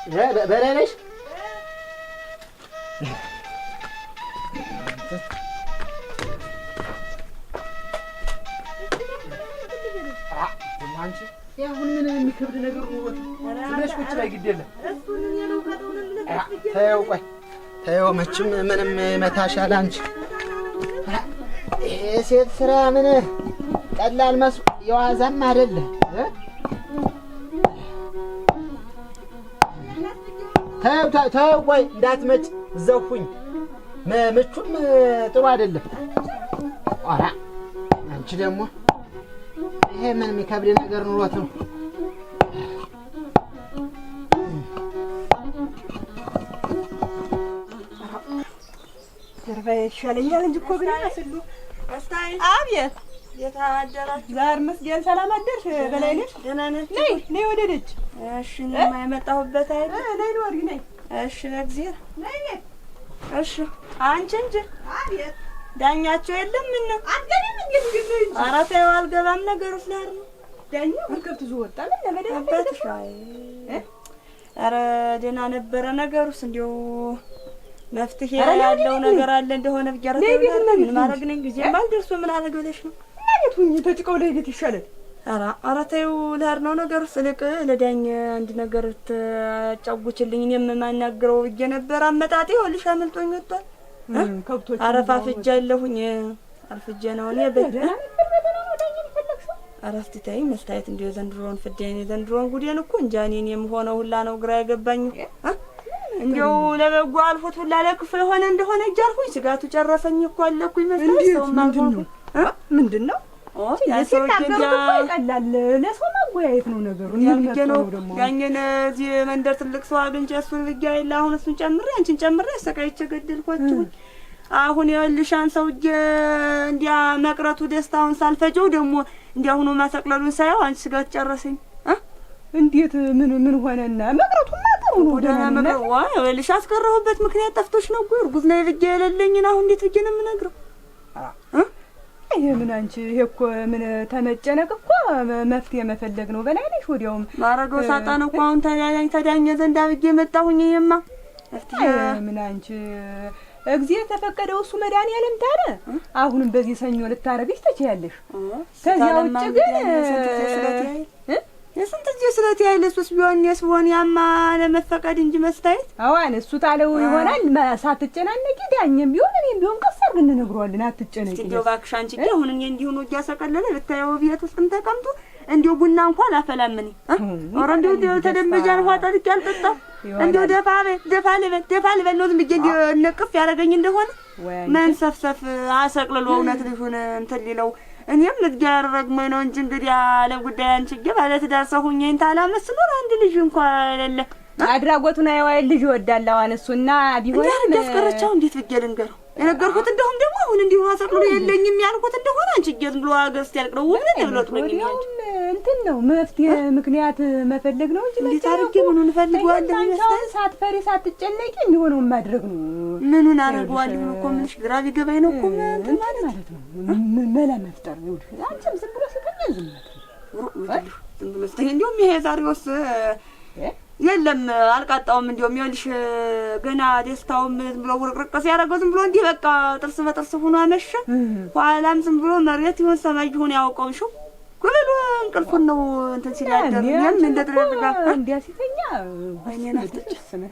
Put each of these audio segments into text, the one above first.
በለለሽ አንቺ ያሁን ምን የሚከብድ ነገር ነው? ስለሽ ቁጭ ላይ ግድ የለም። ተይው ቆይ ተይው፣ መቼም ምንም መታሻል አንቺ። ይሄ ሴት ስራ ምን ቀላል መስሎ የዋዛም አይደለም። ተይው ቆይ እንዳትመጭ እዛው ሁኝ። ምቹም ጥሩ አይደለም። ኧረ አንቺ ደግሞ ይሄ ምን የሚከብድ ነገር ኑሮት ነው? ጀርባዬ ይሻለኛል እንጂ እኮ ብላ ስሉ አስታይ። አቤት የታደራችሁ ዛር መስገን ሰላም አደርሽ? በላይነሽ ደህና ነሽ? ነይ ወደ ደጅ። እሺ እኔማ የመጣሁበት አይደል? ነይ ወርጊ ነይ። እሺ ለእግዚአብሔር ነይ። እሺ አንቺ እንጂ አቤት ዳኛቸው የለም። ምን አትገሪም እንዴ? እንዴ ኧረ ተይው አልገባም። ነገሩ ፍላር ነው ዳኛው ከብት ይዞ ወጣ። ምን ለመደረበት ኧረ ደህና ነበረ ነገሩስ። እንዲያው መፍትሄ ያለው ነገር አለ እንደሆነ ብቻ ምን ማድረግ ነኝ ጊዜ ማልደርሶ ምን አደረገ ብለሽ ነው? ማለት ሁኚ ተጭቀው ላይ ቤት ይሻላል። ኧረ ተይው ልሄድ ነው ነገሩስ። ልቅ ለዳኝ አንድ ነገር ተጫውችልኝ እኔም የማናግረው ብዬ ነበር። አመጣጤ ይኸውልሽ አመልጦኝ ወጣል። ከብቶች አረፋፍጃ አለሁኝ አርፍጄ ነው እኔ በደና አረፍት ታይ መስታየት እንደ ዘንድሮን ፍዴን ዘንድሮን ጉዴን እኮ እንጃ እኔን የምሆነው ሁላ ነው ግራ ያገባኝ። እንዴው ለበጎ አልፎት ሁላ ለክፉ የሆነ እንደሆነ እጃልኩኝ ስጋቱ ጨረሰኝ እኮ አለኩኝ መስታየት ሰው ማቆም ምንድነው? ያሰው ጀንጃ ይቀላል ለሰው ማጎያየት ነው ነገሩ። ነው ደግሞ ያኛን እዚህ መንደር ትልቅ ሰው አግኝቼ እሱን ብያ ይላ አሁን እሱን ጨምሬ አንቺን ጨምሬ ሰቃይቼ ገደልኳችሁ። አሁን ይልሻን ሰውዬ እንዲያ መቅረቱ ደስታውን ሳልፈጀው ደግሞ እንዲያ ሆኖ ማሰቅለሉን ሳይው አንቺ ስጋት ጨረሰኝ። እንዴት ምን ሆነና መቅረቱማ ጥሩ ነው ደህና መቅረቱ። ዋይ ይልሽ አስቀረሁበት ምክንያት ጠፍቶሽ ነው እኮ እርጉዝ ነው ብዬ የሌለኝን አሁን እንዴት ብዬ ነው የምነግረው? ይሄ ምን አንቺ ይሄ እኮ ምን ተመጨነቅ እኮ መፍትሄ መፈለግ ነው። በላይነሽ ወዲያውም ማረገው ሳጣ ነው እኮ አሁን ተዳኘ ዘንዳ ብዬ መጣሁኝ። ይሄማ መፍትሄ ምን አንቺ እግዚአብሔር ተፈቀደው እሱ መድኃኒዓለም ታረ አሁንም በዚህ ሰኞ ልታረግሽ ትችያለሽ። ከዚያ ውጭ ግን የስንት እዚህ ስለት ያይለሱስ ቢሆን ያማ ለመፈቀድ እንጂ መስታየት አዋን እሱ ታለው ይሆናል። ሳትጨናነቂ ዳኝም ቢሆን እኔም ቢሆን ቀሰር ግን እንነግረዋለን። አትጨነቂ እንዴው እባክሽ አንቺ አሁን እኔ እንዲሁ ነው ያሰቀለለ ልታየው ቤት ውስጥ ተቀምጡ እንዴው ቡና እንኳን አፈላምኒ ኦር እንዴው ተደመጃን ሆጣ ልቀልጥጣ እንዴው ደፋ ልበል ነው ዝም ብዬ እንዴው ነቅፍ ያረጋኝ እንደሆነ መንሰፍሰፍ አሰቅልሎ እውነት ልጅ ሆነ እንትን ሊለው እኔም ልትጋር ረግመኝ ነው እንጂ እንግዲህ አለ ጉዳይ አንቺ ባለ ትዳር ሰው ሁኜ እንታላ መስኖር አንድ ልጅ እንኳን አይደለ አድራጎቱን አይዋይ ልጅ ወዳለው አነሱና ቢሆን ያስቀረቻው እንዴት ብዬ ልንገረው? የነገርኩት እንደውም ደግሞ አሁን እንዲሁ አሰቅሎ የለኝም ያልኩት እንደሆነ አንቺ ጌዝ ብሎ አገስት ያልቀው ምን ተብሎት ነው የሚያንቺ እንትን ነው መፍትሄ ምክንያት መፈለግ ነው እንጂ ለታርጌ ምኑን እንፈልገዋለን ይመስላል። ሳትፈሪ ሳትጨነቂ እንደሆነው ማድረግ ነው። ምኑን አረጋዋለሁ እኮ ምንሽ ግራ ቢገባኝ ነው እኮ ማለት ነው መላ መፍጠር ነው። አንቺም ዝም ብሎ ሲተኛ ዝም ብሎ ስተኛ እንደውም ይሄ ዛሬውስ የለም አልቃጣውም። እንደውም ይኸውልሽ ገና ደስታውም ዝም ብሎ ውርቅርቅ ሲያደርገው ዝም ብሎ እንዲህ በቃ ጥርስ በጥርስ ሆኖ አመሸ። ኋላም ዝም ብሎ መሬት ይሁን ሰማይ ይሁን ያውቀው ሽው ኩሉ እንቅልፉን ነው እንትን ሲያደር ምን እንደደረጋ እንዲያ ሲተኛ ወይኔ ናፍጥጭስነ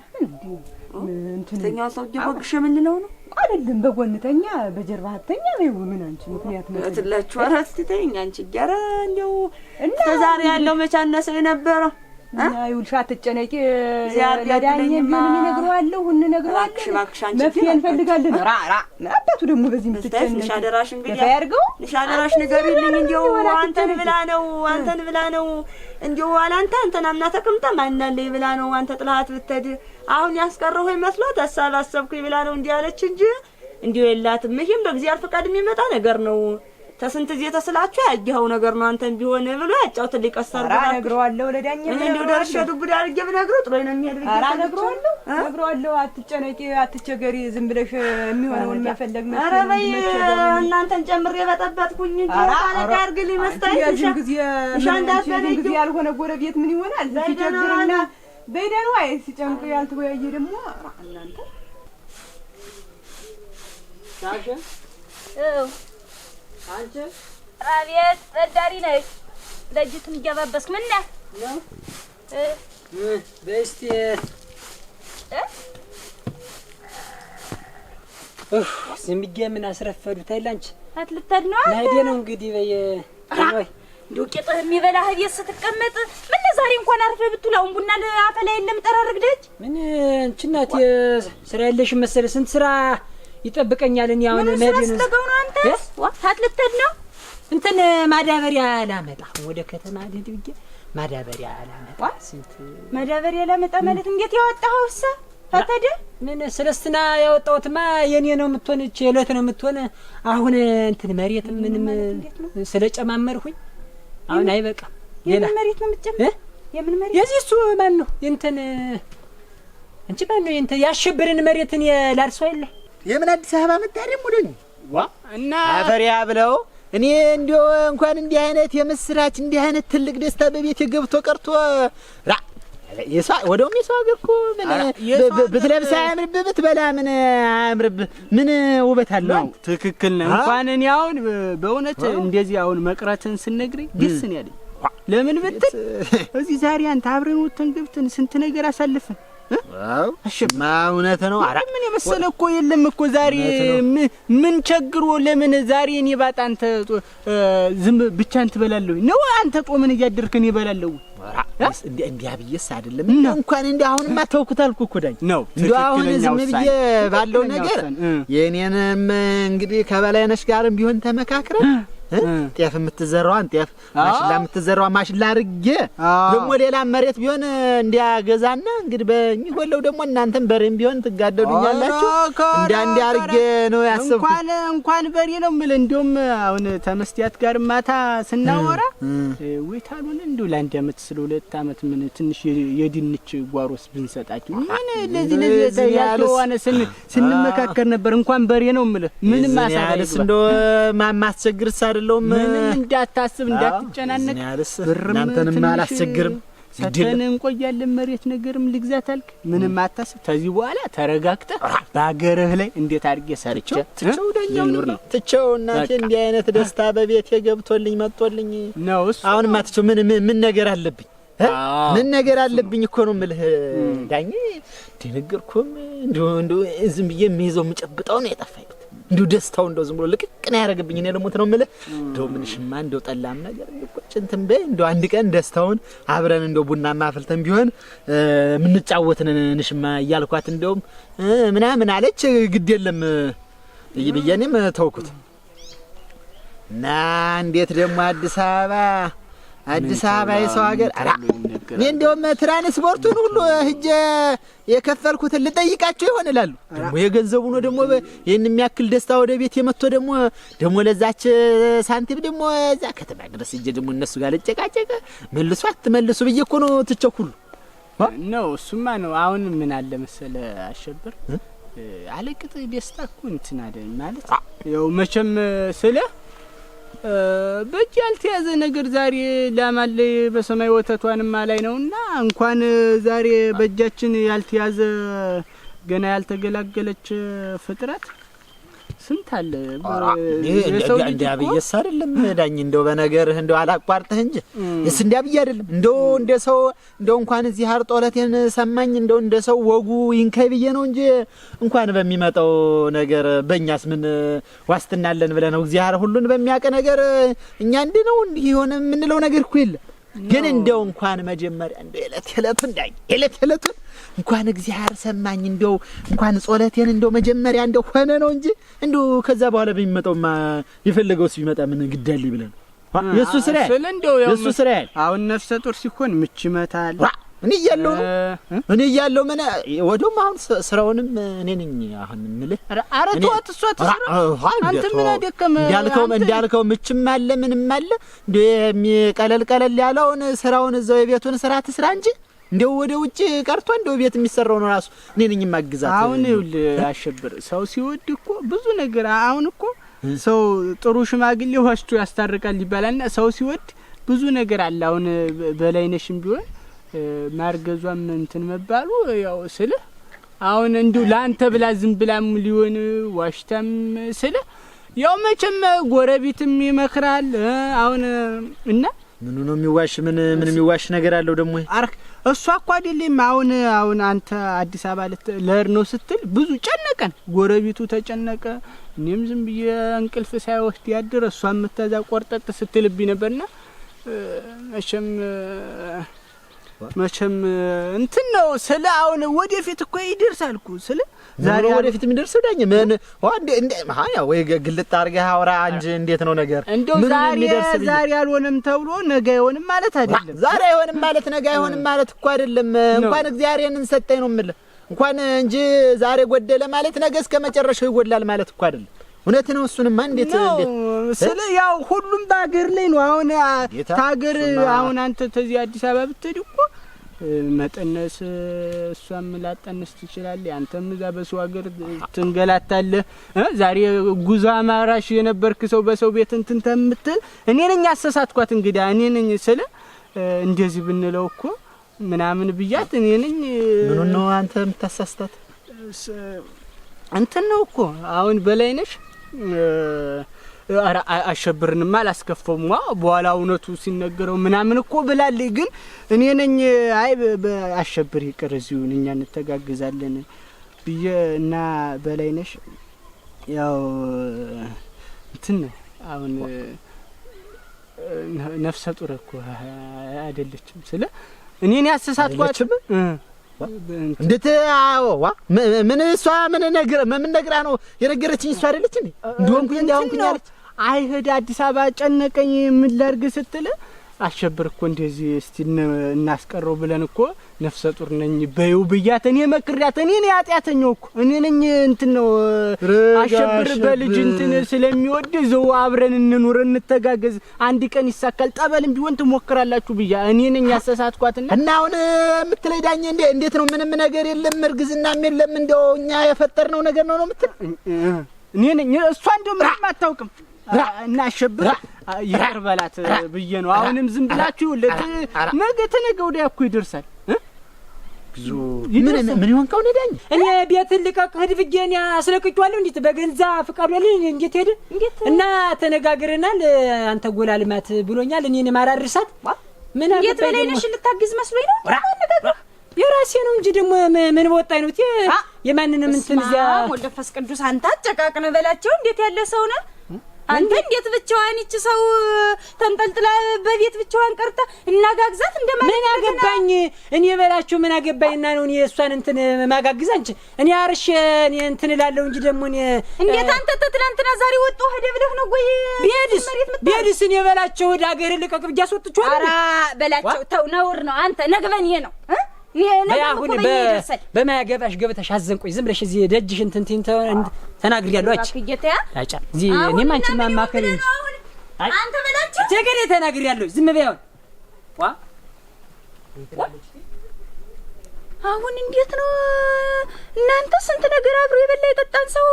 እንትን ተኛው ሰው ጀቦግሽ ምን ነው አይደለም በጎንተኛ በጀርባተኛ ነው ምን አንቺ ምክንያት ነው ትላችሁ አራስቲ ተኛ አንቺ ጋራ እንደው ተዛሬ ያለው መቻነሰ የነበረው ይውልሽ አትጨነቂ። ለዳኝ ምን ይነግረዋለሁ እንነግረዋለን መፍትሄ እንፈልጋለን። ራራ አባቱ ደግሞ በዚህ ምትጨነቂ ንሻደራሽ እንግዲህ ያርገው ንሻደራሽ ንገሪልኝ። እንደው አንተን ብላ ነው እንደው አንተን አምና ተቀምጣ ማንናለይ ብላ ነው አንተ ጥላት ብትሄድ አሁን ያስቀረው ይመስሏት አሰብኩኝ ብላ ነው እንዲህ ያለች እንጂ እንዲው የላትም። ይሄም በእግዚአብሔር ፈቃድ የሚመጣ ነገር ነው። ተስንት ዚህ ተስላችሁ ያየው ነገር ነው። አንተን ቢሆን ብሎ ያጫውት ሊቀሰር ጋር ነግረዋለሁ። ለዳኛ እንደው ደርሸቱ ጉድ አድርጌ ብነግረው ጥሩ ነው የሚሄድ ብዬ ነግረዋለሁ። አትጨነቂ አትቸገሪ ዝም ብለሽ የሚሆነውን መፈለግ ነው። ኧረ በይ እናንተን ጨምሬ በጠበጥኩኝ እንጂ ታለቃ አርግልኝ መስታየት ጊዜ ያልሆነ ጎረቤት ምን ይሆናል ሲቸግርና በይደን ወይ ሲጨንቁ ያልተወያየ ደግሞ እናንተ ታሸ አንቺ አቤት በዳሪ ነሽ ለጅቱን እያባበስክ ምን ነህ ነው በስቲ ዝም ብዬ ምን አስረፈዱት አይላንቺ አትልተድ ነው ለሄደ ነው እንግዲህ በየ ወይ ዱቄትህ የሚበላህ ቤት ስትቀመጥ ምን ዛሬ እንኳን አርፈህ ብትውላውን ቡና ለአፈላ የለም ጠራርግደች ምን አንቺ እናት ስራ ያለሽ መሰለ ስንት ስራ ይጠብቀኛል እኔ አሁን ለሄደ ነው ስለገው ነው አንተ አትልተድ ነው እንትን ማዳበሪያ ላመጣ ወደ ከተማ ልሄድ ብዬ ማዳበሪያ ላመጣ ስንት ማዳበሪያ ላመጣ ማለት እንዴት ያወጣኸውሳ ታተደ ምን ስለስትና ያወጣውትማ የኔ ነው የምትሆን እቺ የለት ነው የምትሆን አሁን እንትን መሬት ምንም ስለጨማመርሁኝ አሁን አይበቃም ሌላ መሬት ነው የምትጨምር የምን መሬት የዚህ እሱ ማን ነው እንትን እንቺ ማን ነው እንትን ያሸብርን መሬትን የላርሶ አይደለ የምን አዲስ አበባ መጣደም ወደኝ ዋ እና አፈሪያ ብለው እኔ እንዲው እንኳን እንዲህ አይነት የምስራች እንዲህ አይነት ትልቅ ደስታ በቤት የገብቶ ቀርቶ ራ የሷ ወደውም የሷ አገርኩ ምን ብትለብስ አያምርብህ ብትበላ ምን አያምርብህ ምን ውበት አለው ትክክል ነው እንኳን እኔ አሁን በእውነት እንደዚህ አሁን መቅረትን ስነግረኝ ደስ ነው ያለኝ ለምን ብትል እዚህ ዛሬ አንተ አብረን ወተን ገብተን ስንት ነገር አሳልፈን ዋው ማውነት ነው አራ ምን የመሰለ እኮ የለም እኮ ዛሬ ምን ቸግሮ ለምን ዛሬ እኔ ባጣ አንተ ዝም ብቻ አንተ በላለሁ ነው አንተ ጦምን እያደርክን ይበላለሁ እንዲያ ብዬስ አይደለም እንኳን እንዴ አሁንማ ተውኩት አልኩ እኮ ዳኝ ነው እንዴ አሁን ዝም ብዬ ባለው ነገር የኔንም እንግዲህ ከበላይነሽ ጋርም ቢሆን ተመካክረን ጤፍ የምትዘራዋን ጤፍ ማሽላ የምትዘራዋ ማሽላ አርጌ ደግሞ ሌላ መሬት ቢሆን እንዲያገዛና እንግዲህ በሚጎለው ደግሞ እናንተም በሬም ቢሆን ትጋደዱኛላችሁ እንዴ አርጌ ነው ያሰብኩት እንኳን በሬ ነው ማለት እንደውም አሁን ተመስቲያት ጋር ማታ ስናወራ ወይታሉን እንደው ለአንድ አመት ስለ 2 አመት ምን ትንሽ የድንች ጓሮስ ብንሰጣችሁ ምን ለዚህ ያለዋነ ስንመካከር ነበር እንኳን በሬ ነው ማለት ምንም ማሳደስ እንደው ማማስቸግርስ አይደለም ምንም እንዳታስብ እንዳትጨናነቅ እናንተንም አላስቸግርም ሰተን እንቆያለን መሬት ነገርም ልግዛት አልክ ምንም አታስብ ከዚህ በኋላ ተረጋግተህ በአገርህ ላይ እንዴት አድርጌ ሰርቼ ትቸው ዳኛው ነው ትቸው እናቴ እንዲህ አይነት ደስታ በቤት የገብቶልኝ መጥቶልኝ ነው አሁን ማትቸው ምን ነገር አለብኝ ምን ነገር አለብኝ እኮ ነው የምልህ ዳኝ ደነገርኩም እንደው ዝም ብዬ የሚይዘው የምጨብጠው ነው የጠፋኝ እንደው ደስታው እንደው ዝም ብሎ ልቅቅና ያረጋግብኝ እኔ ለሞት ነው የምልህ እንደው ምንሽማ እንደው ጠላም ነገር እንደው እንትን በይ እንደው አንድ ቀን ደስታውን አብረን እንደው ቡናማ አፍልተን ቢሆን ምን ጫወትን እንሽማ እያልኳት እንደውም ምናምን አለች ግድ የለም ይብየንም ተውኩት እና እንዴት ደግሞ አዲስ አበባ የሰው ሀገር አራ እኔ እንደውም ትራንስፖርቱን ሁሉ ሂጄ የከፈልኩትን ልጠይቃቸው ይሆን እላሉ ደግሞ የገንዘቡ ነው ደግሞ ይሄን የሚያክል ደስታ ወደ ቤት የመጥቶ ደግሞ ለዛች ሳንቲም ደግሞ እዛ ከተማ ድረስ ሂጄ ደግሞ እነሱ ጋር ልጨቃጨቀ መልሱ አትመልሱ ብዬ እኮ ነው ትቸኩሉ ነው እሱማ ነው አሁን ምን አለ መሰለ አሸብር አለቅጥ ደስታ እኮ እንትን አይደል ማለት ያው መቼም ስለ በእጅ ያልተያዘ ነገር ዛሬ ላማለ በሰማይ ወተቷንማ ላይ ነውና እንኳን ዛሬ በእጃችን ያልተያዘ ገና ያልተገላገለች ፍጥረት ስንት አለ የሰው ልጅ እንዲያብየስ አይደለም ዳኝ እንደው በነገርህ እንደው አላቋርጥህ እንጂ እስ እንዲያብይ አይደለም እንደ ሰው እንኳን እዚህ አርጦለቴን ሰማኝ እንደ ሰው ወጉ ይንከብዬ ነው እንጂ እንኳን በሚመጣው ነገር በእኛስ ምን ዋስትና አለን ብለህ ነው እግዚአብሔር ሁሉን በሚያውቅ ነገር እኛ ነው እንዲህ ሆነ የምንለው ነገር እኮ የለም ግን እንደው እንኳን መጀመሪያ እንደው የዕለቱን ዳኝ የዕለቱን እንኳን እግዚአብሔር ሰማኝ እንደው እንኳን ጾለቴን እንደው መጀመሪያ እንደው ሆነ ነው እንጂ እንደው ከዛ በኋላ በሚመጣውማ ይፈልገውስ ቢመጣ ምን ግዳል ይብለን የሱ ስራ አሁን ነፍሰ ጡር ሲሆን ምች ይመታል እኔ እያለሁ ምን ወደውም አሁን ስራውንም እኔ ነኝ አሁን ምልህ አረቷት እሷት አንተ ምን አደከመ እንዳልከው ምችም አለ ምንም አለ እንደው ቀለል ያለውን ስራውን እዛው የቤቱን ስራ ትስራ እንጂ እንደው ወደ ውጭ ቀርቶ እንደው ቤት የሚሰራው ነው ራሱ እኔ ነኝ ማግዛት አሁን ይኸውልህ አሸብር ሰው ሲወድ እኮ ብዙ ነገር አሁን እኮ ሰው ጥሩ ሽማግሌ ወስዶ ያስታርቃል ይባላልና ሰው ሲወድ ብዙ ነገር አለ አሁን በላይነሽም ቢሆን ማርገዟም እንትን መባሉ ያው ስልህ አሁን እንዲሁ ለአንተ ብላ ዝም ብላም ሊሆን ዋሽታም ስልህ ያው መቼም ጎረቤትም ይመክራል። አሁን እና ምኑ ነው የሚዋሽ? ምን የሚዋሽ ነገር አለው ደግሞ? አርክ እሷ እኮ አይደለም አሁን አንተ አዲስ አበባ ለር ነው ስትል ብዙ ጨነቀን፣ ጎረቤቱ ተጨነቀ። እኔም ዝም ብዬ እንቅልፍ ሳይወስድ ያድር እሷም ተዛ ቆርጠጥ ስትልብኝ ነበርና መቼም እንትን ነው ስለ አሁን ወደፊት እኮ ይደርሳል እኮ ስለ ዛሬ ወደፊት የሚደርሰው ዳኝ ምን እንደ ማያ ወይ ግልጥ አድርገህ አውራ እንጂ እንዴት ነው ነገር? እንደው ዛሬ አልሆነም ተብሎ ነገ አይሆንም ማለት አይደለም። ዛሬ አይሆንም ማለት ነገ አይሆንም ማለት እኮ አይደለም። እንኳን እግዚአብሔርን ሰጠኝ ነው የምልህ እንኳን እንጂ ዛሬ ጎደለ ማለት ነገ እስከ መጨረሻው ይጎላል ማለት እኮ አይደለም። እውነት ነው። እሱንማ እንዴት ስለ ያው ሁሉም በአገር ላይ ነው። አሁን ታገር አሁን አንተ ተዚህ አዲስ አበባ ብትሄድ እኮ መጠነስ እሷም ላጠነስ ትችላለህ። አንተም እዛ በሰው ሀገር ትንገላታለህ። ዛሬ ጉዞ አማራሽ የነበርክ ሰው በሰው ቤት እንትን ተምትል እኔ ነኝ አሰሳትኳት። እንግዲህ እኔ ነኝ ስለ እንደዚህ ብንለው እኮ ምናምን ብያት እኔ ነኝ። ምን ነው አንተ የምታሳስታት? እንትን ነው እኮ አሁን በላይነሽ አሸብርንማ አላስከፈውም በኋላ እውነቱ ሲነገረው ምናምን እኮ ብላለች። ግን እኔ ነኝ አይ አሸብር ይቅር እዚሁ እኛ እንተጋግዛለን ብዬ እና በላይነሽ ያው እንትን ነው አሁን ነፍሰ ጡር እኮ አይደለችም ስለ እኔን ያሰሳትኳት እንዴት አዋ ምን እሷ ምን ነግራ ነው የነገረችኝ? እሷ አይደለች እንዴ እንደሆንኩኝ እንዳሁንኩኝ አለች። አይሄድ አዲስ አበባ ጨነቀኝ ምን ላድርግ ስትል አሸብር እኮ እንደዚህ እስቲ እናስቀረው ብለን እኮ ነፍሰ ጡር ነኝ በይው ብያት እኔ መክሪያት እኔ ነኝ ኃጢአተኛው እኮ እኔ ነኝ እንትን ነው አሸብር በልጅ እንትን ስለሚወድ ዘው አብረን እንኑር እንተጋገዝ አንድ ቀን ይሳካል ጠበልም ቢሆን ትሞክራላችሁ ብያ እኔ ነኝ ያሰሳትኳትና እና አሁን የምትለይ ዳኘ እንዴት ነው? ምንም ነገር የለም እርግዝናም የለም እንደው እኛ የፈጠርነው ነገር ነው የምትል እኔ ነኝ እሷ እንደው ምንም አታውቅም እና አሸብር ይቅር በላት ብዬ ነው። አሁንም ዝም ብላችሁ ነገ ተነገ ወዲያ እኮ ይደርሳል። ብዙ ምን ይሆን ከሆነ ዳኝ እኔ ቤት ልቀቅ ሂድ ብዬሽ አስለቅቄዋለሁ። እንዴት በገንዛ ፍቃዱ አይደል እንዴት ሄደ እና ተነጋግረናል። አንተ ጎላ ልማት ብሎኛል። እኔን ማራርሳት ምን አለ የት በላይነሽ ልታግዝ መስሎኝ ነው ተነጋግረ የራሴ ነው እንጂ ደግሞ ምን ወጣኝ ነው የማንንም እንትን እዚያ ወልደፈስ ቅዱስ አንተ አጨቃቅነ በላቸው። እንዴት ያለ ሰው ነው አንተ? እንዴት ብቻዋን እቺ ሰው ተንጠልጥላ በቤት ብቻዋን ቀርታ እናጋግዛት እንደማለት ምን አገባኝ እኔ በላችሁ ምን አገባኝና ነው እኔ እሷን እንትን ማጋግዝ አንቺ እኔ አርሽ እኔ እንትን እላለሁ እንጂ ደግሞ እኔ እንዴት አንተ ትላንትና ዛሬ ወጣ ሄደ ብለህ ነው ወይ ቢሄድስ እኔ በላቸው ወደ ሀገር ልቀቅ ብዬሽ አስወጥቼዋለሁ። ኧረ በላቸው ተው ነውር ነው አንተ ነግበን ይሄ ነው አሁን በማያገባሽ ገብተሽ አዘንቆይ ዝም ብለሽ እዚህ ደጅሽ እንትን ተናግሪያለሁ። አጫ እዚህ እኔም አንቺን ማማከር እንጂ አንተ በላቸው ቸገሬ ተናግሪያለሁ። ዝም በይው አሁን እንዴት ነው እናንተ ስንት ነገር አብሮ የበላ የጠጣን ሰው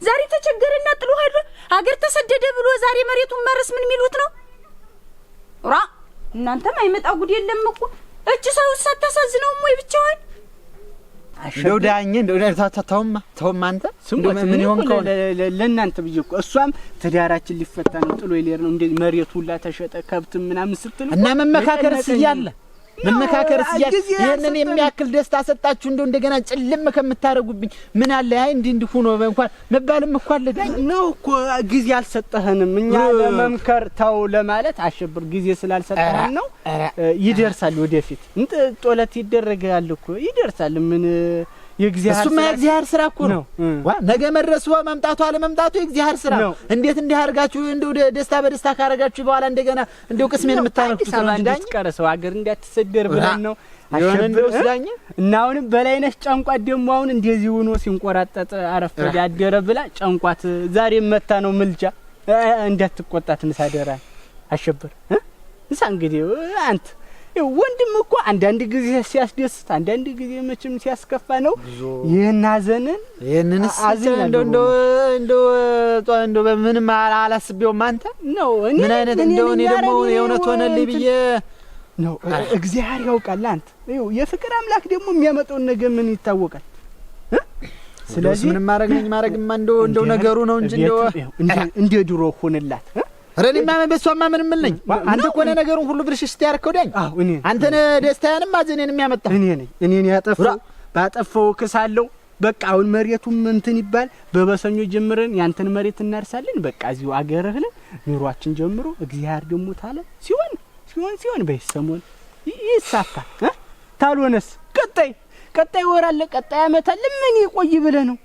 ዛሬ ተቸገረና ጥሎ ሄዶ አገር ተሰደደ ብሎ ዛሬ መሬቱን ማረስ ምን ሚሉት ነው? ራ እናንተም አይመጣ ጉድ የለም እኮ እቺ ሰው ሳታሳዝነው ወይ ብቻዋን እንደው ዳኘ እንደው ተውማ አንተ ምን ይሆን ከሆነ ለእናንተ ብዬ እኮ እሷም ትዳራችን ሊፈታ ነው ጥሎ ይሌር ነው እንደ መሬቱ ሁላ ተሸጠ ከብት ምናምን ስትል እና መመካከርስ እያለ ይሄንን የሚያክል ደስታ ሰጣችሁ እንደገና ጭልም ከምታረጉብኝ ምን አለ አይ እንዲህ ሆኖ እንኳን መባልም እኮ አለ ነው እኮ ጊዜ አልሰጠህንም። እኛ ለመምከር ተው ለማለት አሸብር ጊዜ ስላልሰጠህን ነው። ይደርሳል ወደፊት ጦለት ይደረጋል እኮ ይደርሳል። ምን የእግዚአብሔር ስራ እኮ ነው። ነገ መድረሱ መምጣቱ አለ መምጣቱ የእግዚአብሔር ስራ ነው። እንዴት እንዲያርጋችሁ እንደው ደስታ በደስታ ካረጋችሁ በኋላ እንደገና እንደው ቅስሜን የምታነኩት ነው እንጂ ቀረሰው ሀገር እንዳትሰደር ብለን ነው አሸብር ስለኛ እና አሁንም በላይነሽ ጨንቋት ደግሞ አሁን እንደዚህ ሆኖ ሲንቆራጠጥ አረፈደ ያደረ ብላ ጨንቋት ዛሬ መታ ነው ምልጃ እንዳትቆጣት እንሳደራ አሸብር እንሳ እንግዲህ አንተ ወንድም እኮ አንዳንድ ጊዜ ሲያስደስት አንዳንድ ጊዜ መቼም ሲያስከፋ ነው። የናዘንን የነንስ እንደው በምንም አላስቤውም አንተ ነው ምን አይነት እንደው እኔ ደግሞ የእውነት ሆነልኝ ብዬ ነው እግዚአብሔር ያውቃል። አንተ ይኸው የፍቅር አምላክ ደግሞ የሚያመጣውን ነገር ምን ይታወቃል? ስለዚህ ምን ማረግማ እንደው ነገሩ ነው እንጂ እንደ ድሮ ሆነላት። ኧረ እኔማ በሷማ ምንም ነኝ። አንተ እኮ ነህ ነገሩን ሁሉ ብልሽት ያርከው ዳኝ። አንተ ነህ ደስታዬንም ማዘኔንም ያመጣ። እኔን ያጠፋው ባጠፋው ክሳለሁ። በቃ አሁን መሬቱም እንትን ይባል በበሰኞ ጀምረን ያንተን መሬት እናርሳለን። በቃ እዚሁ አገረህ ላይ ኑሯችን ጀምሮ እግዚአብሔር ደግሞ ታለ ሲሆን በሰሞን ይሳካል። ታልሆነስ ቀጣይ ወር አለ፣ ቀጣይ ዓመት አለ። ምን ይቆይ ብለህ ነው?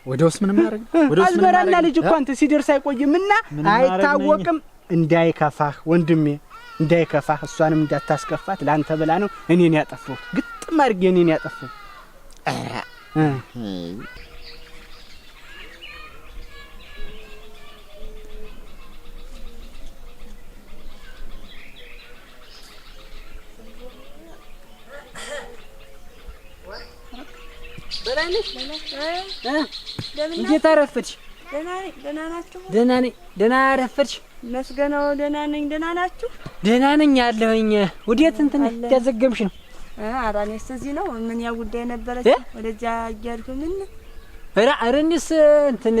ወደውስ ምን ማረግ አዝመራና ልጅ እኮ አንተ ሲደርስ አይቆይምና አይታወቅም። እንዳይከፋህ ወንድሜ እንዳይከፋህ፣ እሷንም እንዳታስከፋት ላንተ ብላ ነው እኔን ያጠፋሁት። ግጥም አድርጌ እኔን ያጠፋሁት። በላይነሽ እንዴት አረፈድሽ? ደህና ናችሁ? ደህና ነኝ። ደህና አረፈድሽ? መስገነው ደህና ነኝ። ደህና ናችሁ? ደህና ነኝ አለሁኝ። ወዴት እንትን ያዘገምሽ ነው? ኧረ እኔስ እዚህ ነው። ምን ያ ጉዳይ ነበረች ወደዚያ እያልኩ ምን ኧረ እኔስ እንትን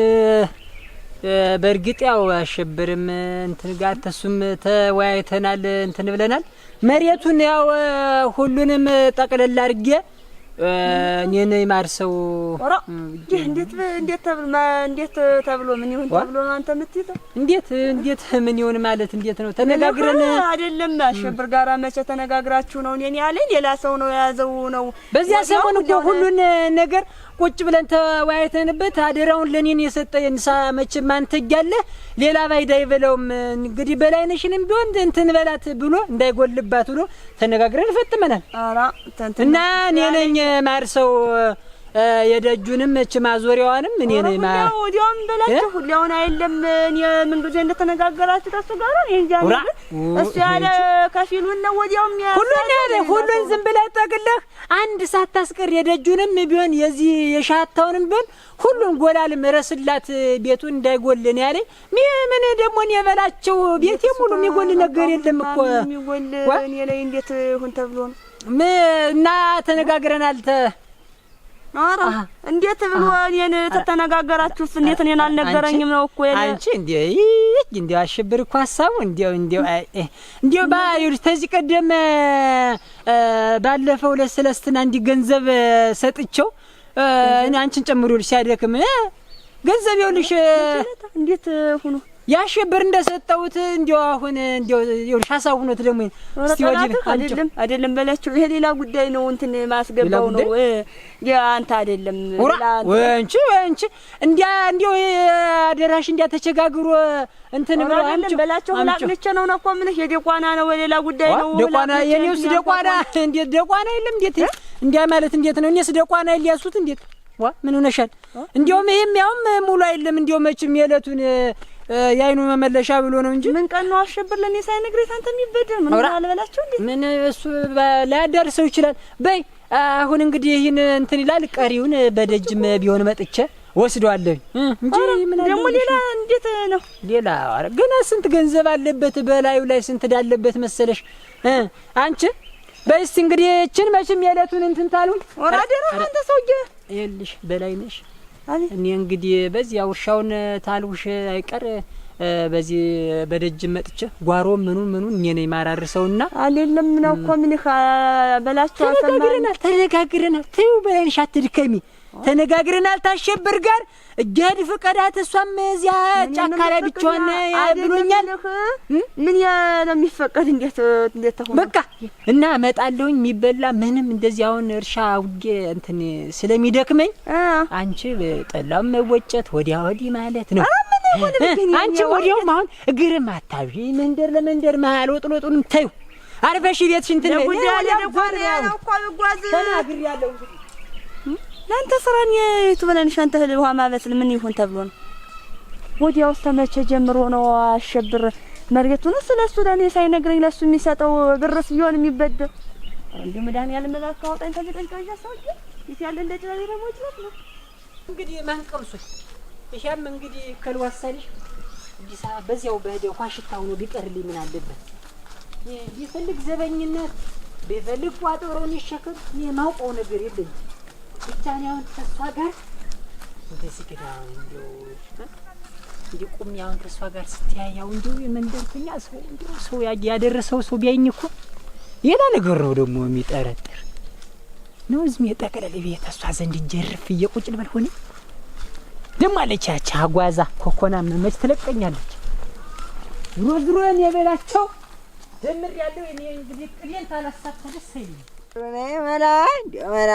በእርግጥ ያው አሸብርም እንትን ጋር ተሱም ተወያይተናል፣ እንትን ብለናል። መሬቱን ያው ሁሉንም ጠቅለል አድርጌ እኔን ማርሰው እንዴት ተብሎ ምን ይሁን ተብሎ ነው አንተ የምትይዘው? እንዴት ምን ይሁን ማለት እንዴት ነው? ተነጋግረን አይደለም አሸብር ጋር መቼ ተነጋግራችሁ ነው? እኔን ያለኝ ሌላ ሰው ነው የያዘው ነው። በዚያ ሰሞን እኮ ሁሉን ነገር ቁጭ ብለን ተወያይተንበት አደራውን ለኔን የሰጠኝ መቼም አንተ እያለህ ሌላ ባይዳ ይበለውም እንግዲህ በላይነሽንም ቢሆን እንትን በላት ብሎ እንዳይጎልባት ብሎ ተነጋግረን ፈጥመናል። እና እኔ ነኝ ማርሰው የደጁንም እች ማዞሪያዋንም እኔ ነኝ ወዲያውም በላችሁ ሁሉን አይደለም እኔ ምን ጊዜ እንደተነጋገራችሁ ተሱ ጋር ነው እንጂ እሱ ያለ ከፊሉን ነው ወዲያውም ሁሉን ዝም ብለህ ጠቅለህ አንድ ሳታስቀር የደጁንም ቢሆን የዚህ የሻታውንም ቢሆን ሁሉን ጎላል መረስላት ቤቱን እንዳይጎልን ያለ ምን ደግሞ እኔ በላቸው ቤቴ ሙሉ የሚጎል ነገር የለም እኮ የሚጎል እኔ ላይ እንዴት ሁን ተብሎ ነው እና ተነጋግረናል። አራ እንዴት ብሎ እኔን ተተነጋገራችሁስ? እንዴት እኔን አልነገረኝም ነው እኮ ያለ አንቺ እንዴ አሸብር እኮ ሐሳቡ እንዴ ባይሩስ ተዚህ ቀደም ባለፈው ለሰለስትና እንዲ ገንዘብ ሰጥቸው አንቺን ጨምሮልሽ ሲያደክም ገንዘብ ይኸውልሽ እንዴት ሆኖ ያሸብር እንደሰጠውት እንዴው አሁን እንዴው ይኸውልሽ ሐሳቡ ነው ደግሞ እስቲ ወዲህ አይደለም በላችሁ። ይሄ ሌላ ጉዳይ ነው። እንትን ማስገባው ነው ያንተ አይደለም ሌላ ወንቺ እንዴው አደራሽ ተቸጋግሮ እንትን ብለው አንቺ በላችሁ ላቅልቼ ነው እኮ ምን የደቋና ነው ሌላ ጉዳይ ነው። ደቋና የኔውስ ደቋና እንዴት ደቋና የለም እንዴ ማለት እንዴት ነው? እኔስ ደቋና ይያሱት እንዴት ምን ሆነሻል? እንዴውም ይሄም ያውም ሙሉ አይደለም እንዴው መችም የለቱን ያይኑ መመለሻ ብሎ ነው እንጂ ምን ቀን ነው አሸብር ለኔ ሳይነግረኝ አንተ የሚበደር ምን አልበላችሁ እንዴ? ምን እሱ ላያዳርሰው ይችላል። በይ አሁን እንግዲህ ይሄን እንትን ይላል። ቀሪውን በደጅም ቢሆን መጥቼ ወስደዋለሁ እንጂ ምን ደግሞ ሌላ እንዴት ነው? ሌላ ገና ስንት ገንዘብ አለበት በላዩ ላይ ስንት ዳለበት መሰለሽ አንቺ። በይስ እንግዲህ እችን መቼም የለቱን እንትን ታሉን ወራደራ አንተ ሰውዬ ይልሽ በላይነሽ እኔ እንግዲህ በዚህ አውርሻውን ታልውሽ አይቀር በዚህ በደጅ መጥቼ ጓሮ ምኑን እኔ ነኝ ማራርሰውና አይደለም ነው እኮ ምን በላችሁ ተነጋግረናል። ተይው በላይነሽ አትድከሚ። ተነጋግረናል ታሸብር ጋር እጃድ ፍቀዳት እሷም እዚያ ጫካ ላይ ብቻዋን ብሎኛል። ምን የሚፈቀድ እንዴት ተሆነ በቃ እና እመጣለሁኝ የሚበላ ምንም እንደዚህ አሁን እርሻ ውጌ እንትን ስለሚደክመኝ አንቺ ጠላም መወጨት ወዲያ ወዲህ ማለት ነው። አንቺ ወዲያውም አሁን እግርም አታቢ መንደር ለመንደር መሀል ወጥሎጡንም ተይው አርፈሽ ቤትሽ እንትን ነው ተናግሬያለሁ። እንግዲህ ለአንተ ስራን የትበለንሽ አንተ ውሃ ማበስል ምን ይሁን ተብሎ ነው? ወዲያውስ ተመቼ ጀምሮ ነው አሸብር መሬቱን ስለሱ ለኔ ሳይነግረኝ ለሱ የሚሰጠው ብርስ ቢሆን የሚበደር እንዴ መድኃኒዓለም መላክ አወጣኝ ተጀቀንቀኛ ሰውዬ ይት ያለ እንደ ጀራሪ ረሞች ነው እንግዲህ ማንቀምሱ እሻም እንግዲህ ከልዋሳልሽ እንዲሳ በዚያው በህደ ውሃ ሽታው ነው ቢቀርልኝ ምን አለበት? ቢፈልግ ዘበኝነት ቢፈልግ ቋጠሮን ይሸከም የማውቀው ነገር የለኝ። ብቻ ነው አሁን ተስፋ ጋር እንደዚህ ግዳ እንደው እንዲህ ቁም ያውን ተስፋ ጋር ስትያያው እንደው የመንደርተኛ ሰው እንደው ሰው ያደረሰው ሰው ቢያኝ እኮ ሌላ ነገር ነው ደግሞ የሚጠረጥር ነው። ዝም የጠቀለለ ቤት ተስፋ ዘንድ ጀርፍ እየቁጭ ልበል ሆነ ደም አለች ያቺ አጓዛ ኮኮና መመች ትለቀኛለች። ዙሮ የበላቸው ደምር ያለው እኔ እንግዲህ ቅሌን ታላሳታ ደስ አይልም። ነይ መላ እንዲያው መላ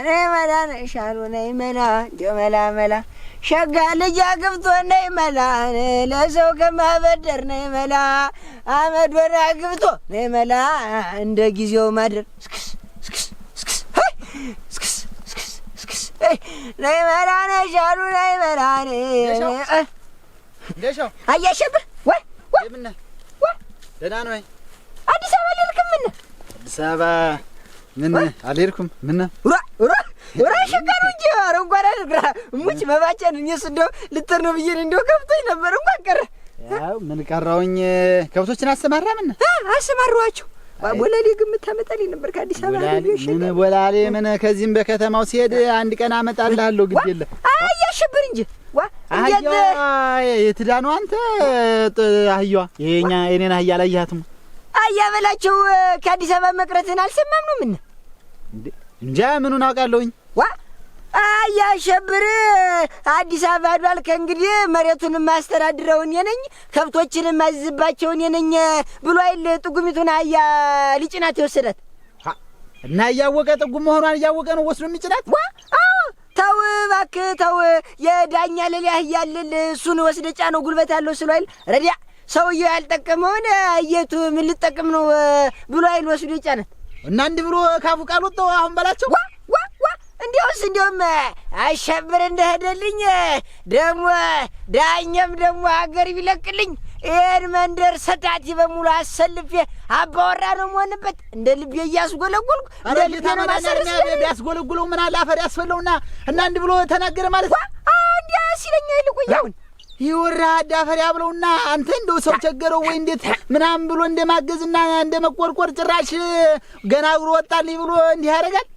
ነይ መላ ነሻሉ ነይ መላ እንዲያው መላ ሸጋ ልጅ አግብቶ ነይ መላ ለሰው ከማበደር ነይ መላ አመድ ወራ አግብቶ ነይ መላ እንደ ጊዜው ማድር ነይ መላ ነሻሉ ነይ መላ እንደሻው አያሸብር ወይ የምን ደህና ነው ወይ? አዲስ አበባ ልልክም ምን አዲስ አበባ ምን አልሄድኩም። ምን ወራ ሸጋሩ እንጂ አረንጓዴ ግራ ሙጭ መባጨን እኔስ እንደው ልትር ነው ብዬ እንደው ከብቶኝ ነበር እንኳን ቀረ። ያው ምን ቀራውኝ ከብቶችን አሰማራ ምን አሰማሯቸው ቦላሌ ግምት ታመጣልኝ ነበር ከአዲስ አበባ ልጅ ምን ቦላሌ ምን ከዚህም በከተማው ሲሄድ አንድ ቀን አመጣልሃለሁ ግድ የለም። አያሸብር እንጂ አህያ የትዳኑ አንተ አህያዋ የኔን አህያ አላየሃትም? አህያ በላቸው ከአዲስ አበባ መቅረትን አልሰማም ነው ምን እንጃ ምኑን አውቃለሁኝ። አያሸብር አዲስ አበባ ዷል ከእንግዲህ መሬቱን ማስተዳድረው እኔ ነኝ ከብቶችን ማዝባቸው እኔ ነኝ ብሎ አይል ጥጉሚቱን አህያ ሊጭናት የወሰዳት እና እያወቀ ጥጉ መሆኗን እያወቀ ነው ወስዶ የሚጭናት። ተው እባክህ ተው። የዳኛ ለሊያ ያለል እሱን ወስደጫ ነው ጉልበት ያለው ስሎ አይል ረዲያ ሰውዬው ያልጠቀመውን አየቱ ምን ልጠቅም ነው ብሎ አይል ወስዶ ይጫናት እና እንዲህ ብሎ ካፉ ቃል ወጣው አሁን በላቸው እንዲያውም አሸብር እንደሄደልኝ ደግሞ ዳኛም ደግሞ ሀገር ቢለቅልኝ ይሄን መንደር ሰጣቲ በሙሉ አሰልፌ አባወራ ነው የምሆንበት እንደ ልቤ እያስጎለጎልኩ እንደ ልቤ ነው ማሰርስ ቢያስጎለጉለው ምን አለ አፈር ያስፈለውና እና እንዲህ ብሎ ተናገረ ማለት እንዲያ ሲለኛ ይልቁያውን ይወራ ዳፈር ያብለውና አንተ እንደው ሰው ቸገረው ወይ እንዴት ምናምን ብሎ እንደማገዝና እንደመቆርቆር ጭራሽ ገና አብሮ ወጣልኝ ብሎ እንዲህ ያደርጋል።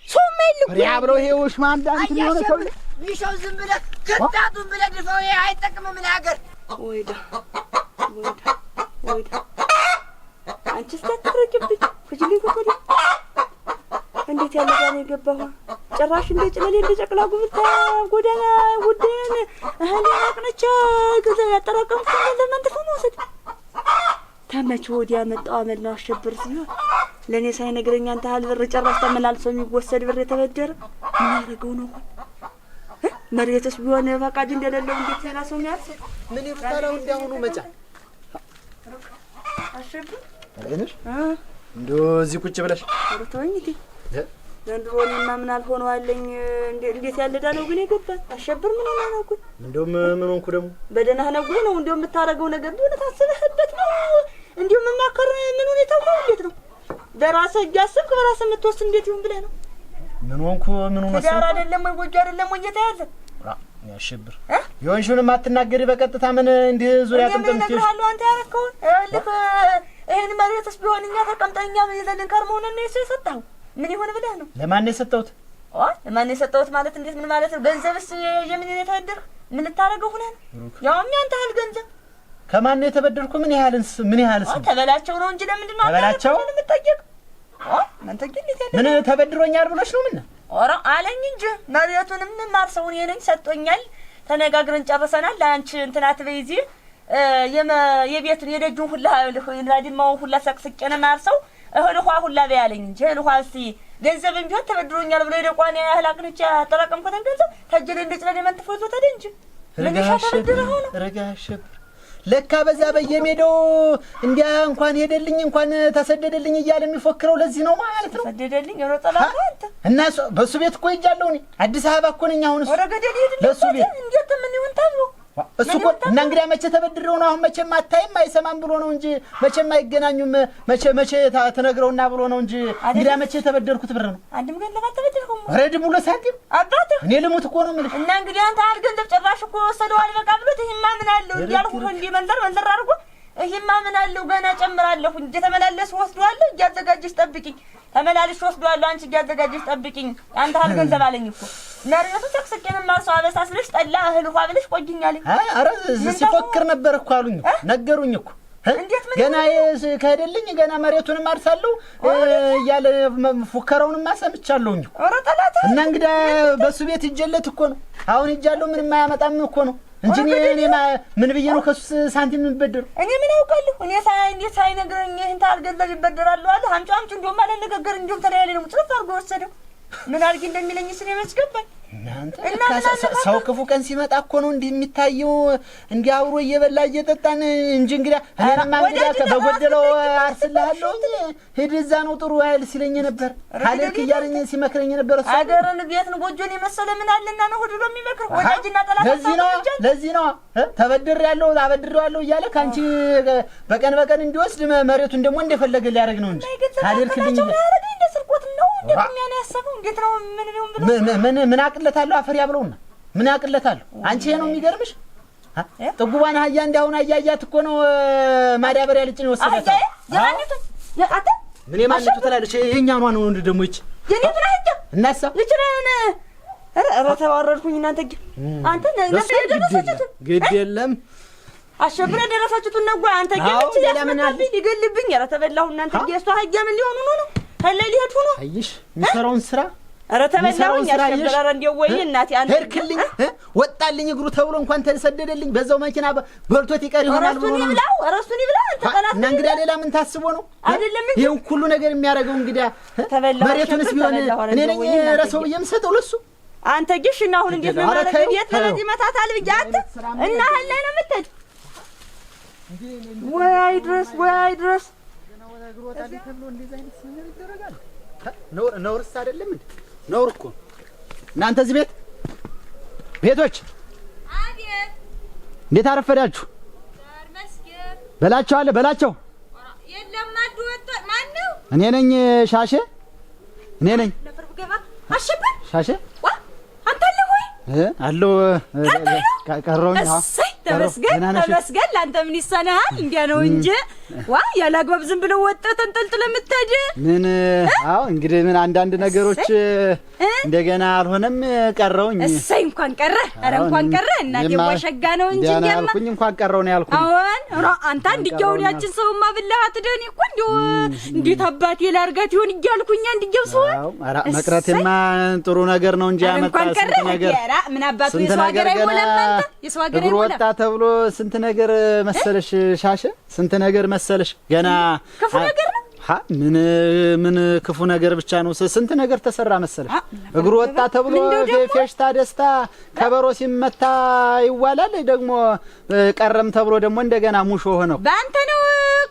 ሶም ይልቁ ያብለው ይሄውሽ ማምዳንት ነው ሰው ቢሻው ዝም ብለህ ከታቱን ብለህ ድፈው ይሄ አይጠቅምም ለሀገር ወይዳ አንቺ ስታትረጅብኝ ፍጅሊ ጎዲ እንዴት ያለ ጋር ነው የገባሁ ጭራሽ እንደ ጭለሌ እንደ ጨቅላ ጉብታ ጎዳና ጉዳን እህል ያቅነቻ ገዛ ያጠራቀምኩት ለማንተፍ ነው ወሰድ ተመች ወዲያ መጣው አመል ነው አሸብር ሲሆን ለኔ ሳይነግረኝ አንተ ሀል ብር ጨራሽ ተመላልሶ የሚወሰድ ብር የተበደረ ምን ያደርገው ነው? መሬትስ ቢሆን ፈቃድ እንደሌለው እንዴት ያላ ሰው የሚያርስ ምን ይሩታራው እንዲያውኑ መጫ አሸብር አገነሽ እንደው እዚህ ቁጭ ብለሽ ሩቶኝ እንዴ ዘንድሮኔማ ምን አልሆነው አለኝ እንዴት ያለዳ ነው ግን የገባል አሸብር ምን ሆነ ነው ግን እንደው ምን ሆንኩ ደግሞ በደህና ነው ግን ነው እንደው የምታረገው ነገር ቢሆን ታስበህበት ነው እንደው መማከር ምን ሁኔታው ነው እንዴት ነው በራስህ እያሰብክ በራስህ የምትወስን እንዴት ይሁን ብለህ ነው ምን ሆንኩ ምን ሆነ ዳር አይደለም ወይ ጎጆ አይደለም ወይ እየተያዘ ያሸብር ይሆንሽንም አትናገሪ በቀጥታ ምን እንደ ዙሪያ ጥምጥም ትይሽ አለው አንተ ያረከው ልክ ይሄን መሬትስ ቢሆን እኛ ተቀምጠኛ ይዘልን ከርመውና ነው የሰጣው ምን ይሆን ብለህ ነው ለማን የሰጠሁት ለማን የሰጠሁት ማለት እንዴት ምን ማለት ነው ገንዘብስ የምን የተበደር ምን ታረገው ሆነ ያው አንተ ሀል ገንዘብ ከማን የተበደርኩ ምን ያህልስ ተበላቸው ነው እንጂ ለምንድን ነው ተበላቸው የምትጠየቅ አንተ ግን ምን ተበድሮኛል ብለሽ ነው ምን ኦራ አለኝ እንጂ መሬቱንም ማርሰውን የነኝ ሰጥቶኛል ተነጋግረን ጨርሰናል አንቺ እንትናት በይዚ የቤቱን የደጁን ሁላ ለዲማው ሁላ ሰቅስቄነ ማርሰው እህል ውሃ ሁላ በያለኝ እንጂ እህል ውሃ እስቲ ገንዘብም ቢሆን ተበድሮኛል ብሎ የደቋን ያህል አቅንቻ ተጠራቀምኩትን ገንዘብ ተጀለ እንደጭለ ለመንተፈቶ ተደንጂ ረጋሽ ለካ በዛ በየሜዳው እንዲያ እንኳን ሄደልኝ እንኳን ተሰደደልኝ እያለ የሚፎክረው ለዚህ ነው ማለት ነው። ተሰደደልኝ ወሮጠላ አንተ እና በሱ ቤት እኮ ይጃለው እኔ አዲስ አበባ እኮ ነኝ አሁን ወረ ገደል ይሄድልኝ ለሱ ቤት እንዴት ምን ይሁን ታሉ እሱ እኮ እና እንግዲህ መቼ ተበድረው ነው አሁን መቼም አታይም አይሰማም ብሎ ነው እንጂ መቼም አይገናኙም መቼ ተነግረውና ብሎ ነው እንጂ እንግዲህ መቼ ተበደርኩት ብር ነው አንድም ገንዘብ አትበደርኩም ረድም ሁሉ ሳንቲም አባቴ እኔ ልሙት እኮ ነው የምልሽ እና እንግዲህ አንተ አልገንዘብ ጭራሽ እኮ ወሰደው አልበቃ ብሎት ይሄማ ምን አለው እንዲያልኩ እንዲ መንደር አድርጎ ይሄማ ምን አለው ገና ጨምራለሁ እንጂ ተመላለስ ወስዷለሁ እያዘጋጀሽ ጠብቂኝ ተመላለሽ ወስዷለሁ አንቺ እያዘጋጀሽ ጠብቂኝ አንተ አል ገንዘብ አለኝ እኮ መሬቱ ተክስከን ማርሳው አበሳስለሽ ጠላ እህል ውሃ ብለሽ ቆይኛለኝ አረ ሲፎክር ነበር እኮ አሉኝ ነገሩኝ እኮ ገና ከሄደልኝ ገና መሬቱንም አርሳለሁ እያለ ፉከራውንም አሰምቻለሁኝ ኧረ ጠላት እና እንግዳ በሱ ቤት ይጀለት እኮ ነው አሁን ይጃለሁ ምንም አያመጣም እኮ ነው እንጂ እኔ ምን ብዬ ነው ከሱ ሳንቲም የምበደረው እኔ ምን አውቃለሁ እኔ ሳይነግረኝ ይሄን ታልገዛ ይበደራሉ አለ አምጪ እንደውም አለ ነገር እንደውም ተለያለ ነው ጽፍ አድርጎ ወሰደው ምን አድርጊ እንደሚለኝ ስለ መስገባኝ እናንተ ሰው ክፉ ቀን ሲመጣ እኮ ነው እንዲህ የሚታየው እንዲህ አብሮ እየበላ እየጠጣን እንጂ እንግዳ እኔማ እንግዳ በጎደለው አርስልሃለሁ ሄድ እዛ ነው ጥሩ አይል ሲለኝ ነበር አለክ እያለኝ ሲመክረኝ ነበር እሱ አገርን ቤትን ጎጆን የመሰለ ምን አለና ነው ሁሉ የሚመክር ወዳጅና ጠላት ለዚህ ነው ተበድሬያለሁ አበድሬዋለሁ እያለ ካንቺ በቀን እንዲወስድ መሬቱን ደግሞ እንደፈለገ ሊያደርግ ነው እንጂ አለክልኝ እንደስርቆት ነው እንደሚያነ ያሰበው እንዴት ነው ምን አቅለታለሁ አፈር ያብለውና ምን አቅለታለሁ አንቺ ነው የሚገርምሽ ጥጉባን አህያ እንዳሁን አያያት እኮ ነው ማዳበሪያ ልጭ ነው ወሰደታ ያንተ ያአተ ምን የማንቱ ተላለች የኛኗ ነው እንደ ደሞ እቺ የኔ ብራጃ እናሳ ልጅራነ ኧረ ተዋረድኩኝ እናንተ አንተ ነገ ግድ የለም አሸብረ ደረሳችሁና ጓ አንተ ጌች ያስመጣብኝ ይገልብኝ ኧረ ተበላሁ እናንተ ጌስቷ አህያ ምን ሊሆኑ ነው ከለሊ ሄዱ ነው አይሽ የሚሰራውን ስራ ኧረ ተበላሁኝ ያሸብረ እንደው ወይ እናቴ አንተ ሄርክልኝ ወጣልኝ እግሩ ተብሎ እንኳን ተሰደደልኝ በዛው መኪና በልቶት ይቀር ይሆናል ብሎ ነው እረሱን ይብላው አንተ ጠላት እና እንግዳ ሌላ ምን ታስቦ ነው አይደለም ይሄን ሁሉ ነገር የሚያደርገው እንግዳ መሬቱንስ ቢሆን እኔ ነኝ ረሰው የምሰጠው ለሱ አንተ ግሽና አሁን እንዴት ነው ማለት ቤት ለዚህ መታታል ብያት እና አለ ነው የምትሄድ ወይ ድረስ እግሩ ወጣልኝ ተብሎ እንደዚህ አይነት ነገር ይደረጋል ነውርስ አይደለም እንዴ ነውር እኮ እናንተ እዚህ ቤቶች አቤት እንዴት አረፈዳችሁ በላቸው የለም ማዱ ወጣ ማን ነው እኔ ነኝ ሻሼ እኔ ነኝ ለፍርብ ገባ አሸበር ሻሼ ዋ አንተ አለ ወይ አሎ ቀረውኝ ተመስገን ላንተ ምን ይሳናል እንዴ ነው እንጂ ዋ ያላግባብ ዝም ብለው ወጣ ተንጠልጥለ የምትሄድ ምን አዎ እንግዲህ ምን አንዳንድ ነገሮች እንደገና አልሆነም ቀረውኝ እሰይ እንኳን ቀረ አረ እንኳን ቀረ እናቴ ወሸጋ ነው እንጂ ያልኩኝ እንኳን ቀረው ነው ያልኩኝ አሁን አንተ እንዲያውን ያችን ሰውማ ብለሃት ደኒ እኮ እንዴት አባቴ ላርጋት ይሆን ይያልኩኝ እንዲያው ሰው አዎ አራ መቅረትማ ጥሩ ነገር ነው እንጂ ያመጣ ስንት ነገር ምን አባቱ የሰው ሀገር አይሞላም አንተ የሰው ሀገር አይሞላም ተብሎ ስንት ነገር መሰለሽ ሻሸ ስንት ነገር መሰለሽ ገና ክፉ ነገር ነው ምን ክፉ ነገር ብቻ ነው ስንት ነገር ተሰራ መሰለሽ እግሩ ወጣ ተብሎ ፌሽታ ደስታ ከበሮ ሲመታ ይዋላል ደግሞ ቀረም ተብሎ ደግሞ እንደገና ሙሾ ሆነው ባንተ ነው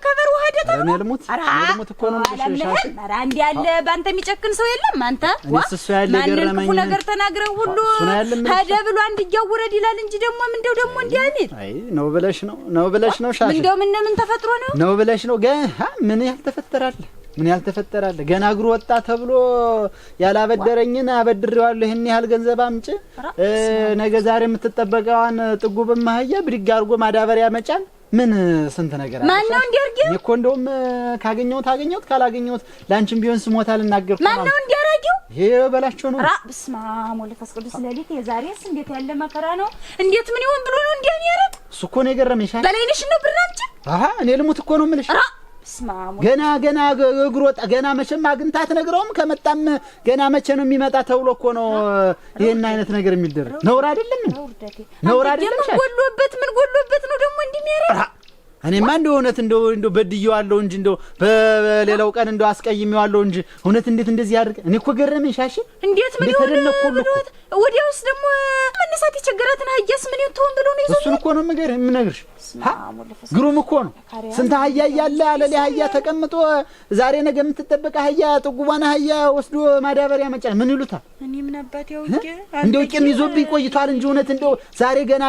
ከበሮ ሄደ ተብሎ ልሙት እኮ ነው ሻሸ ኧረ አንዴ ያለ ባንተ የሚጨክን ሰው የለም አንተ እሱ ያለ ገረመኝ ክፉ ነገር ተናግረው ሁሉ ሄደ ብሎ አንድ ይያወረድ ይላል እንጂ ደግሞ ምንድነው ደግሞ እንዲያሚል አይ ነው ብለሽ ነው ሻሸ ምንድነው ምን ተፈጥሮ ነው ብለሽ ነው ምን ያልተፈጠራል ገና እግሩ ወጣ ተብሎ ያላበደረኝን አበድሬዋለሁ ይሄን ያህል ገንዘብ አምጪ ነገ ዛሬ የምትጠበቀዋን ጥጉብም ማህያ ብድግ አድርጎ ማዳበሪያ መጫን ምን ስንት ነገር አለ ማን ነው እንዲያርግ እኔ እኮ እንደውም ካገኘሁት ካላገኘሁት ላንቺም ቢሆን ስሞታ ልናገር ማን ነው እንዲያረጊው ይሄ በላቸው ነው በስመ አብ ወወልድ ወመንፈስ ቅዱስ ለሊት የዛሬስ እንዴት ያለ መከራ ነው እንዴት ምን ይሆን ብሎ ነው እንዲያሚያረግ እሱ እኮ ነው የገረመኝ ሻይ በላይነሽ ነው ብራምጪ እኔ ልሙት እኮ ነው የምልሽ ገና እግሩ ወጣ ገና መቼም አግንታት ነግረውም ከመጣም ገና መቼ ነው የሚመጣ ተብሎ እኮ ነው ይሄን አይነት ነገር የሚደረግ ነውር አይደለም ነውር አይደለም ምን ጎሎበት ነው ደግሞ እንደሚያረግ እኔማ እንደው እውነት እንደው በድየዋለሁ እንጂ እንደው በሌላው ቀን እንደው አስቀይሜዋለሁ እንጂ እውነት እንዴት እንደዚህ ያድርግ እኔ እኮ ገረመኝ ሻሽ እንዴት ምን ይሆን ወዲያውስ ደግሞ መነሳት የቸገራትን አህያስ ምን ይሆን ብሎ ነው ይዞ እሱን እኮ ነው የምነግርሽ ግሩም እኮ ነው ስንት አህያ ያለ አለለ አህያ ተቀምጦ ዛሬ ነገ የምትጠበቅ አህያ ጥጉባን አህያ ወስዶ ማዳበሪያ መጫን ምን ይሉታል እኔ ምን አባቴ እንደው ቂም ይዞብኝ ቆይቷል እንጂ እውነት እንደው ዛሬ ገና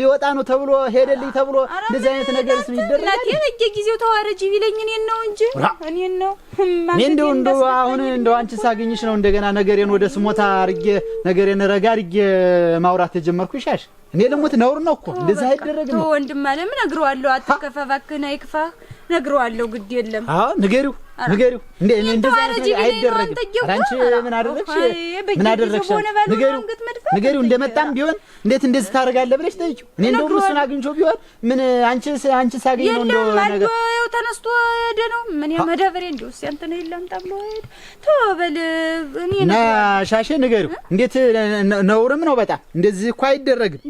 ሊወጣ ነው ተብሎ ሄደልኝ ተብሎ እንደዚህ አይነት ነገር ይደረጋል እናቴ በየጊዜው ተዋረጂ ቢለኝ እኔን ነው እንጂ እኔን ነው እንደው አሁን እንደው አንቺ ሳገኝሽ ነው እንደገና ነገሬን ወደ ስሞታ አርጌ ነገሬን ነገሬን ረጋ አድርጌ ማውራት ተጀመርኩ። ይሻሽ እኔ ልሙት ነውር ነው እኮ እንደዛ አይደረግም። ወንድም አለም ነግረዋለሁ። አትከፋ እባክህን፣ አይክፋህ። ነግረዋለሁ። ግድ የለም። አዎ ንገሪው እንደዛ አይደረግም። አንቺ ምን አደረግሽ? ንገሪው እንደመጣም ቢሆን እንዴት እንደዚህ ታደርጋለህ ብለሽ ጠይቂው። እኔ እንደው እሱን አግኝቼው ቢሆን ምን አንቺ ሳገኝ ነው እንደው ነገር የለም። ተነስቶ ሄደ ነው ምን የመዳበሬ እንደው ሲያንተ ነው ይላም ታብሎ ሄደ ተበል እኔ እና ሻሼ ንገሪው። እንዴት ነውርም ነው በጣም እንደዚህ እኮ አይደረግም።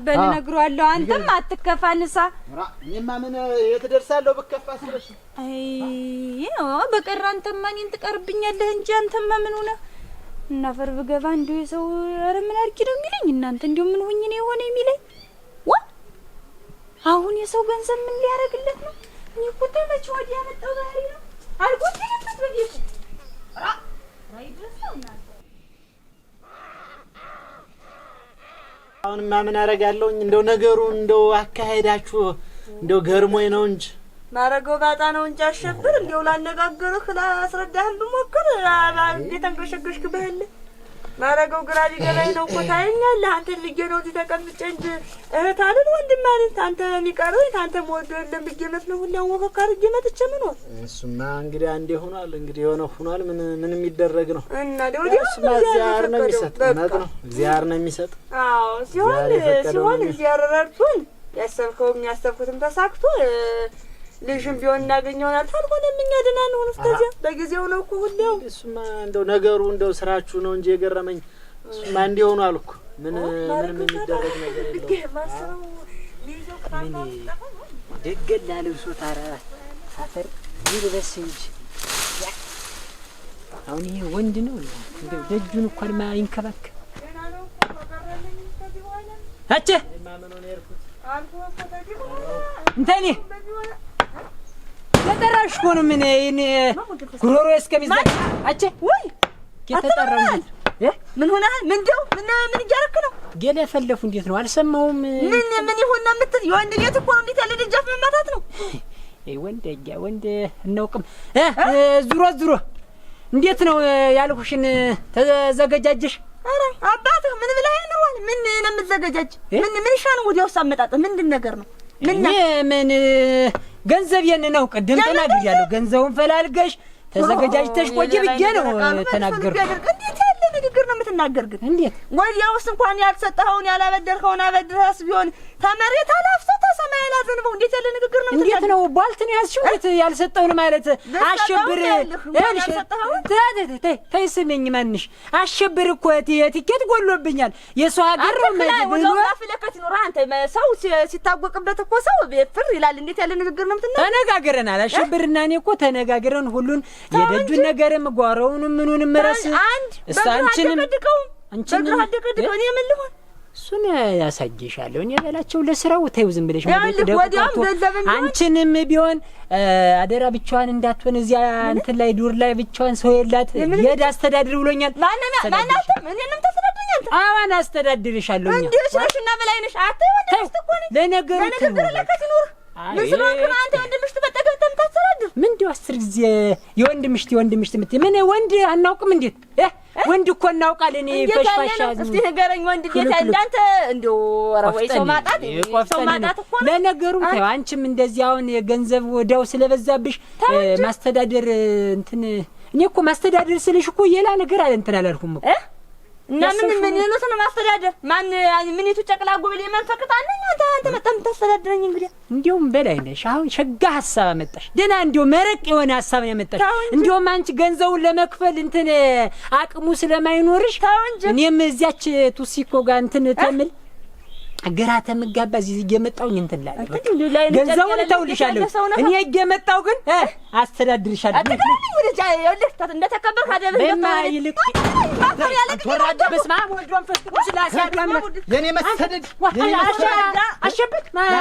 በል ነግረዋለሁ። አንተም አትከፋ ንሳ። እኔማ ምን የት ደርሳለሁ ብከፋ ስለሽ በቀር አንተማ እኔን ትቀርብኛለህ እንጂ አንተማ ምን ሆነ እና ፈር ብገባ እንደው የሰው ኧረ ምን አድርጊ ነው የሚለኝ? እናንተ እንደው ምን ሆኜ ነው የሆነ የሚለኝ? አሁን የሰው ገንዘብ ምን ሊያደርግለት ነው? እኔ እኮ ተመች ወዲያ ያመጣው ባህሪ ነው አልጎደለበት በቤቱ አሁንማ ምን አደርጋለሁኝ? እንደው ነገሩ እንደው አካሄዳችሁ እንደው ገርሞኝ ነው እንጂ ማረገው ባጣ ነው እንጂ አሸብር እንደው ላነጋግርህ ላስረዳህ ብሞክር እየተንገሸገሽክ በህል ማረገው ግራ ሊገባኝ ነው እኮ ታየኛለህ። አንተ ልጄ ነው እዚህ ተቀምጬ እንጂ እህት አይደል ወንድም ማለት አንተ የሚቀረው አንተ ሞዶ የለም ብዬ መስለው ሁላ ወፈካ አድርጌ መጥቼ ምን ነው እሱማ እንግዲህ አንዴ ሆኗል። እንግዲህ የሆነ ሆኗል። ምን የሚደረግ ነው እና ደውዲያ እግዚአብሔር ነው የሚሰጥ ነው እግዚአብሔር ነው የሚሰጥ። አዎ ሲሆን እግዚአብሔር ረድቶን ያሰብኩትም ተሳክቶ ልጅም ቢሆን እናገኘውናል። ታልሆነም እኛ ደህና ነው። እስከዚያ በጊዜው ነው እኮ ሁሌው። እሱማ እንደው ነገሩ እንደው ስራችሁ ነው እንጂ የገረመኝ እሱማ እንዲህ ሆኖ አልኩ። ምን የሚደረግ ነገር የለውም። ምን ደገላ ልብሶ ታራ አፈር ይልበስ እንጂ አሁን ይሄ ወንድ ነው እንደው ደጁን እንኳን ማይንከባከብ አቸ ማመኑ ነው ያርኩት እንተኒ ተጠራሽ እኮ ነው። ምን ጉሮሮ እስከሚዘጋ አቼ ወይ ከተጠራው ምን ሆነ? ምንድነው? ምን እያደረክ ነው? ገለ ፈለፉ እንዴት ነው አልሰማውም። ምን ይሆንና የምትል የወንድ ቤት እኮ ነው። እንዴት ያለ ደጃፍ መማታት ነው? ወንድ እናውቅም። ዙሮ እንዴት ነው ያልኩሽን ተዘገጃጀሽ? አረ አባትህ ምን ብለህ ነው? ምን ነው የምትዘገጃጅ? ምን ሻን ወዲያው ሳመጣጥ ምንድን ነገር ነው? ምን ገንዘብ ነው ቅድም ተናግሬያለሁ። ገንዘቡን ፈላልገሽ ተዘገጃጅተሽ ቆይ ብዬ ነው ተናገርኩ። እንዴት ያለ ንግግር ነው የምትናገር? ግን እንዴት ወዲያውስ እንኳን ያልሰጠኸውን ያላበደርከውን አበድረስ ቢሆን ተመሬት አላፍሰው ተሰማይ አላዘንበው እንዴት ያለ ንግግር ነው? እንዴት ነው ባልት ነው ያዝሽው? ያልሰጠውን ማለት አሸብር ተይስመኝ ማንሽ አሸብር እኮ የቲኬት ጎሎብኛል። የሰው ሀገር ብሎ ፍለከት ይኖር አንተ ሰው ሲታወቅበት እኮ ሰው ፍር ይላል። እንዴት ያለ ንግግር ነው የምትናገር? ተነጋግረናል። አሸብርና እኔ እኮ ተነጋግረን ሁሉን የደጁን ነገርም ጓሮውንም ምኑንም መረስ አንቺንም በግራ እኔ ምን ልሆን እሱን ያሳጅሻለሁ። እኔ በላቸው ለስራው ተይው ዝም ብለሽ አንቺንም ቢሆን አደራ ብቻዋን እንዳትሆን እዚያ እንትን ላይ ዱር ላይ ብቻዋን ሰው የላት የድ አስተዳድር ብሎኛል። ማናተም እኔንም ተስተዳድረኛል። አዋን አስተዳድርሻለሁ። እኛ እንዴሽና በላይነሽ አትወንደሽ ትኮኒ ለነገሩ ለከት ይኖር ምን ስለሆንክ ነው አንተ ወንድምሽ ተበጠገተም ታስተዳድር? ምን እንደው 10 ጊዜ የወንድምሽ ምትይ ምን ወንድ አናውቅም? እንዴት ወንድ እኮ እናውቃለን። ፈሽፋሻ እስቲ ንገረኝ። ወንድ እንዴት እንዳንተ እንደው ወራወይ ሰው ማጣት እኮ ለነገሩ ተይው። አንቺም እንደዚህ አሁን የገንዘብ ወዳው ስለበዛብሽ ማስተዳደር እንትን እኔ እኮ ማስተዳደር ስልሽ እኮ የላ ነገር አለ እንትን አላልኩም እኮ እና ምን ነው ማስተዳደር? ምን ይቱ ጨቅላ ጉብል የማንፈቅታነኝ አንተ መጣም ታስተዳድረኝ። እንግዲህ እንዲያውም በላይ ነሽ። አሁን ሸጋ ሐሳብ አመጣሽ። ደና እንዲያው መረቅ የሆነ ሐሳብ ያመጣሽ። እንዲያውም አንቺ ገንዘቡን ለመክፈል እንትን አቅሙ ስለማይኖርሽ እኔም እዚያች ቱሲኮ ጋር እንትን ተምል አገራተ መጋባ እዚህ እየመጣሁኝ እንትን ላለ ገንዘቡን ተውልሻለሁ። እኔ እየመጣሁ ግን አስተዳድርሻለሁ። አትከራኒ ወደጃ ይልክ እንደተከበርክ አደረህ በማይልክ ወራዳ በስማ ወልዶን ፈስኩ ስላሲያዳም የኔ መሰደድ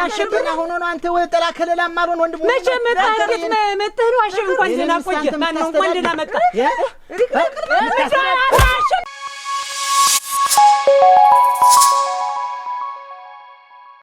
አሸብር ሆኖ ነው። አንተ ወጠላ ከለላ ማሩን ወንድሙ መቼ መጣለት መጥተህ ነው አሸብ እንኳን ደና ቆየ ማን ነው እንኳን ደና መጣ ያ